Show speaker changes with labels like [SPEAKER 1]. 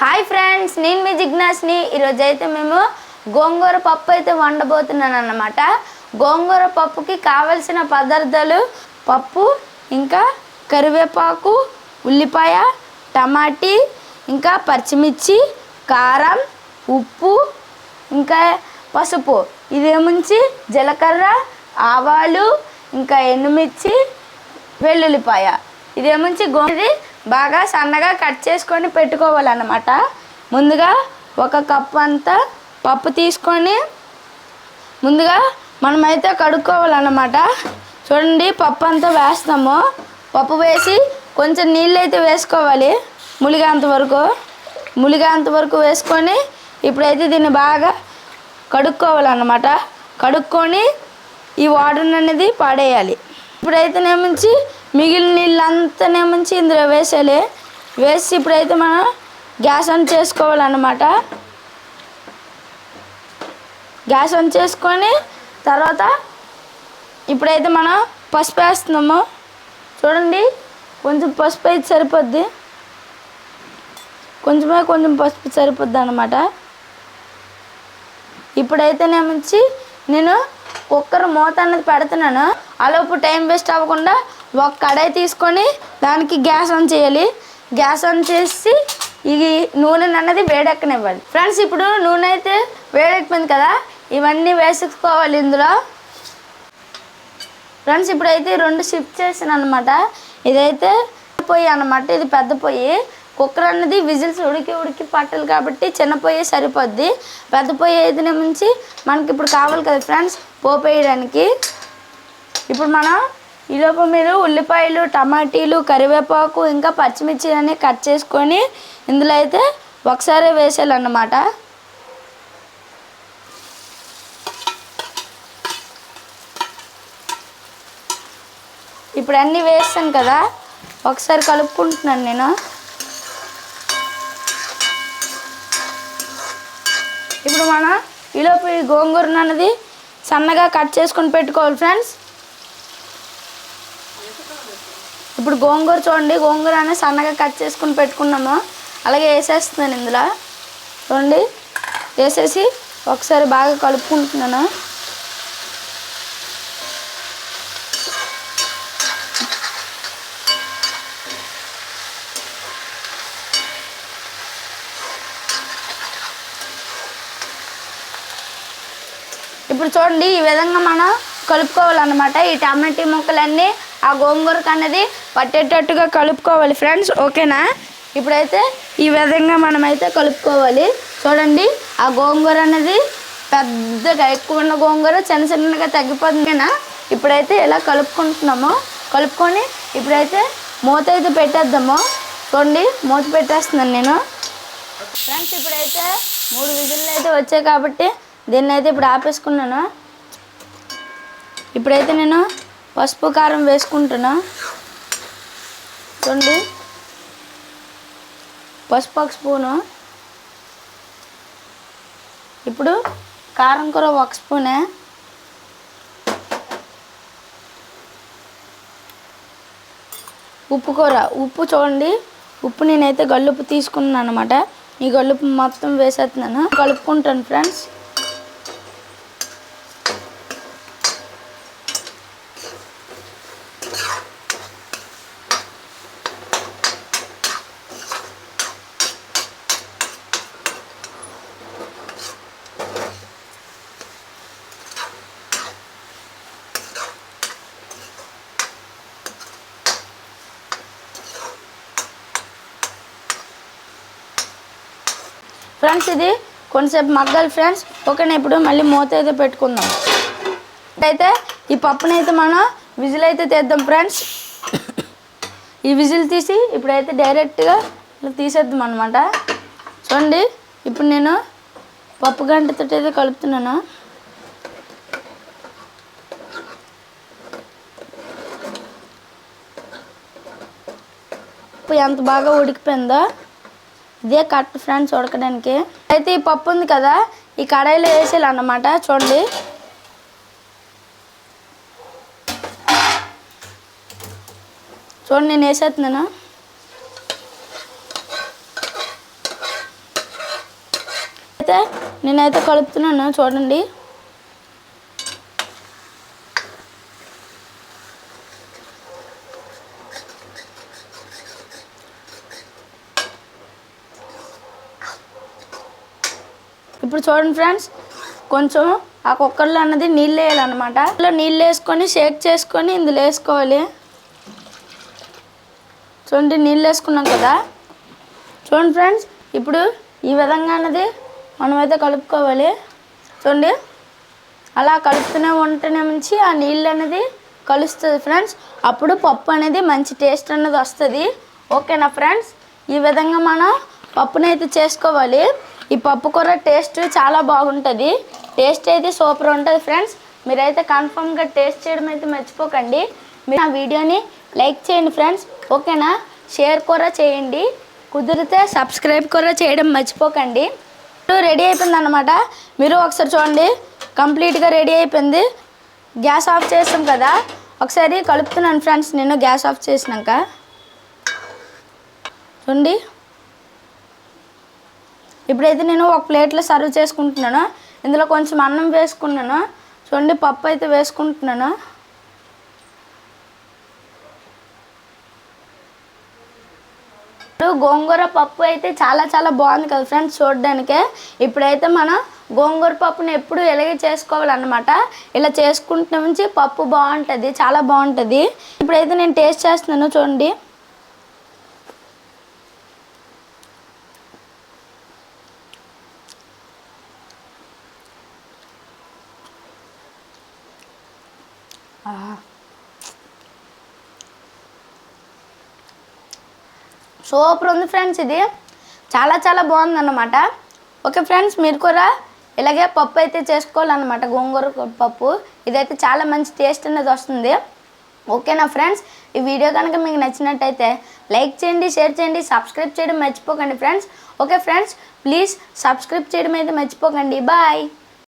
[SPEAKER 1] Hi friends, నేను మీ జిజ్ఞాస్ని. ఈరోజు అయితే మేము గోంగూర పప్పు అయితే వండబోతున్నాను అన్నమాట. గోంగూర పప్పుకి కావలసిన పదార్థాలు పప్పు, ఇంకా కరివేపాకు, ఉల్లిపాయ, టమాటీ, ఇంకా పచ్చిమిర్చి, కారం, ఉప్పు, ఇంకా పసుపు, ఇదేముంచి జీలకర్ర, ఆవాలు, ఇంకా ఎండుమిర్చి, వెల్లుల్లిపాయ, ఇదేముంచి గోంగూర బాగా సన్నగా కట్ చేసుకొని పెట్టుకోవాలన్నమాట. ముందుగా ఒక కప్పు అంతా పప్పు తీసుకొని ముందుగా మనమైతే కడుక్కోవాలన్నమాట. చూడండి, పప్పు అంతా వేస్తాము. పప్పు వేసి కొంచెం నీళ్ళు అయితే వేసుకోవాలి, ములిగేంత వరకు వేసుకొని ఇప్పుడైతే దీన్ని బాగా కడుక్కోవాలన్నమాట. కడుక్కొని ఈ వాటర్ అనేది పడేయాలి. ఇప్పుడైతేనేమించి మిగిలిన నీళ్ళంతానేమించి ఇందులో వేసేయాలి. వేసి ఇప్పుడైతే మనం గ్యాస్ ఆన్ చేసుకోవాలన్నమాట. గ్యాస్ ఆన్ చేసుకొని తర్వాత ఇప్పుడైతే మనం పసుపు వేస్తున్నాము. చూడండి, కొంచెం పసుపు అయితే సరిపోద్ది, కొంచెం పసుపు సరిపోద్ది అన్నమాట. ఇప్పుడైతేనేమించి నేను కుక్కర్ మూత అన్నది పెడుతున్నాను. అలాపు టైం వేస్ట్ అవ్వకుండా ఒక కడాయి తీసుకొని దానికి గ్యాస్ ఆన్ చేయాలి. గ్యాస్ ఆన్ చేసి ఈ నూనె అన్నది వేడెక్కనివ్వాలి. ఫ్రెండ్స్, ఇప్పుడు నూనె అయితే వేడెక్కిపోయింది కదా, ఇవన్నీ వేసుకోవాలి ఇందులో. ఫ్రెండ్స్, ఇప్పుడైతే 2 షిఫ్ట్ చేసాను అనమాట. ఇదైతే పొయ్యి అన్నమాట, ఇది పెద్ద పొయ్యి. కుక్కర్ అన్నది విజిల్స్ ఉడికి పట్టాలి కాబట్టి చిన్న పొయ్యి సరిపోద్ది. పెద్ద పొయ్యి అయితేనే ముంచి మనకి ఇప్పుడు కావాలి కదా ఫ్రెండ్స్ పోపు వేయడానికి. ఇప్పుడు మనం ఈలోపు మీరు ఉల్లిపాయలు, టమాటీలు, కరివేపాకు, ఇంకా పచ్చిమిర్చి అన్నీ కట్ చేసుకొని ఇందులో అయితే ఒకసారి వేసేయాలన్నమాట. ఇప్పుడు అన్నీ వేస్తాను కదా, ఒకసారి కలుపుకుంటున్నాను నేను. ఇప్పుడు మనం ఈలోపు ఈ గోంగూరను అన్నది సన్నగా కట్ చేసుకొని పెట్టుకోవాలి ఫ్రెండ్స్. ఇప్పుడు గోంగూర చూడండి, గోంగూర అనేది సన్నగా కట్ చేసుకొని పెట్టుకున్నాము. అలాగే వేసేస్తున్నాను ఇందులో. చూడండి, వేసేసి ఒకసారి బాగా కలుపుకుంటున్నాను. ఇప్పుడు చూడండి, ఈ విధంగా మనం కలుపుకోవాలన్నమాట. ఈ టమాటీ ముక్కలన్నీ ఆ గోంగూరకు అనేది పట్టేటట్టుగా కలుపుకోవాలి ఫ్రెండ్స్, ఓకేనా? ఇప్పుడైతే ఈ విధంగా మనమైతే కలుపుకోవాలి. చూడండి, ఆ గోంగూర అనేది పెద్దగా ఎక్కువ ఉన్న గోంగూర చిన్నగా తగ్గిపోతుందినా. ఇప్పుడైతే ఇలా కలుపుకుంటున్నాము. కలుపుకొని ఇప్పుడైతే మూత అయితే పెట్టేద్దాము. చూడండి, మూత పెట్టేస్తున్నాను నేను ఫ్రెండ్స్. ఇప్పుడైతే 3 విజిల్లు అయితే వచ్చాయి కాబట్టి దీన్ని అయితే ఇప్పుడు ఆపేసుకున్నాను. ఇప్పుడైతే నేను పసుపు, కారం వేసుకుంటున్నా. చూడండి, పసుపు 1 స్పూను, ఇప్పుడు కారం కూర 1 స్పూనే, ఉప్పు చూడండి, ఉప్పు నేనైతే గల్లుప్పు తీసుకున్నాను అనమాట. ఈ గల్లుప్పు మొత్తం వేసేస్తున్నాను, కలుపుకుంటాను ఫ్రెండ్స్. ఫ్రెండ్స్, ఇది కొంచెంసేపు మగ్గాలి ఫ్రెండ్స్, ఓకేనా? ఇప్పుడు మళ్ళీ మూత అయితే పెట్టుకుందాం. అయితే ఈ పప్పుని అయితే మనం విజిల్ అయితే తీద్దాం ఫ్రెండ్స్. ఈ విజిల్ తీసి ఇప్పుడైతే డైరెక్ట్గా ఇలా తీసేద్దాం అనమాట. చూడండి, ఇప్పుడు నేను పప్పు గంటతో అయితే కలుపుతున్నాను. పప్పు ఎంత బాగా ఉడికిపోయిందో, ఇదే కరెక్ట్ ఫ్రెండ్స్ ఉడకడానికి. అయితే ఈ పప్పు ఉంది కదా, ఈ కడాయిలో వేసేయాలన్నమాట. చూడండి, నేను వేసేస్తున్నాను. నేనైతే కలుపుతున్నాను చూడండి. ఇప్పుడు చూడండి ఫ్రెండ్స్, కొంచెం ఆ కుక్కర్లో అన్నది నీళ్ళు వేయాలన్నమాట. ఇందులో నీళ్ళు వేసుకొని షేక్ చేసుకొని ఇందులో వేసుకోవాలి. చూడండి నీళ్ళు వేసుకున్నాం కదా. చూడండి ఫ్రెండ్స్, ఇప్పుడు ఈ విధంగా అన్నది మనమైతే కలుపుకోవాలి. చూడండి అలా కలుపుతూనే ఉంటేనే నుంచి ఆ నీళ్ళు అనేది కలుస్తుంది ఫ్రెండ్స్. అప్పుడు పప్పు అనేది మంచి టేస్ట్ అన్నది వస్తుంది. ఓకేనా ఫ్రెండ్స్, ఈ విధంగా మనం పప్పునైతే చేసుకోవాలి. ఈ పప్పు కూర టేస్ట్ చాలా బాగుంటుంది. టేస్ట్ అయితే సూపర్ ఉంటుంది ఫ్రెండ్స్. మీరైతే కన్ఫర్మ్గా టేస్ట్ చేయడం అయితే మర్చిపోకండి. మీరు ఆ వీడియోని లైక్ చేయండి ఫ్రెండ్స్. ఓకేనా, షేర్ కూడా చేయండి. కుదిరితే సబ్స్క్రైబ్ కూడా చేయడం మర్చిపోకండి. రెడీ అయిపోయింది అన్నమాట. మీరు ఒకసారి చూడండి, కంప్లీట్గా రెడీ అయిపోయింది. గ్యాస్ ఆఫ్ చేస్తాం కదా, ఒకసారి కలుపుతున్నాను ఫ్రెండ్స్ నేను గ్యాస్ ఆఫ్ చేసినాక. చూడండి ఇప్పుడైతే నేను ఒక ప్లేట్లో సర్వ్ చేసుకుంటున్నాను. ఇందులో కొంచెం అన్నం వేసుకున్నాను. చూడండి పప్పు అయితే వేసుకుంటున్నాను. గోంగూర పప్పు అయితే చాలా చాలా బాగుంది కదా ఫ్రెండ్స్ చూడడానికే. ఇప్పుడైతే మనం గోంగూర పప్పుని ఎప్పుడు ఇలాగే చేసుకోవాలన్నమాట. ఇలా చేసుకుంటున్న నుంచి పప్పు బాగుంటుంది, చాలా బాగుంటుంది. ఇప్పుడైతే నేను టేస్ట్ చేస్తున్నాను చూడండి. సూపర్ ఉంది ఫ్రెండ్స్, ఇది చాలా చాలా బాగుందన్నమాట. ఓకే ఫ్రెండ్స్, మీరు కూడా ఇలాగే పప్పు అయితే చేసుకోవాలన్నమాట. గోంగూర పప్పు ఇదైతే చాలా మంచి టేస్ట్ అనేది వస్తుంది. ఓకేనా ఫ్రెండ్స్, ఈ వీడియో కనుక మీకు నచ్చినట్టయితే లైక్ చేయండి, షేర్ చేయండి, సబ్స్క్రైబ్ చేయడం మర్చిపోకండి friends. Okay friends, please subscribe చేయడం అయితే మర్చిపోకండి. బాయ్.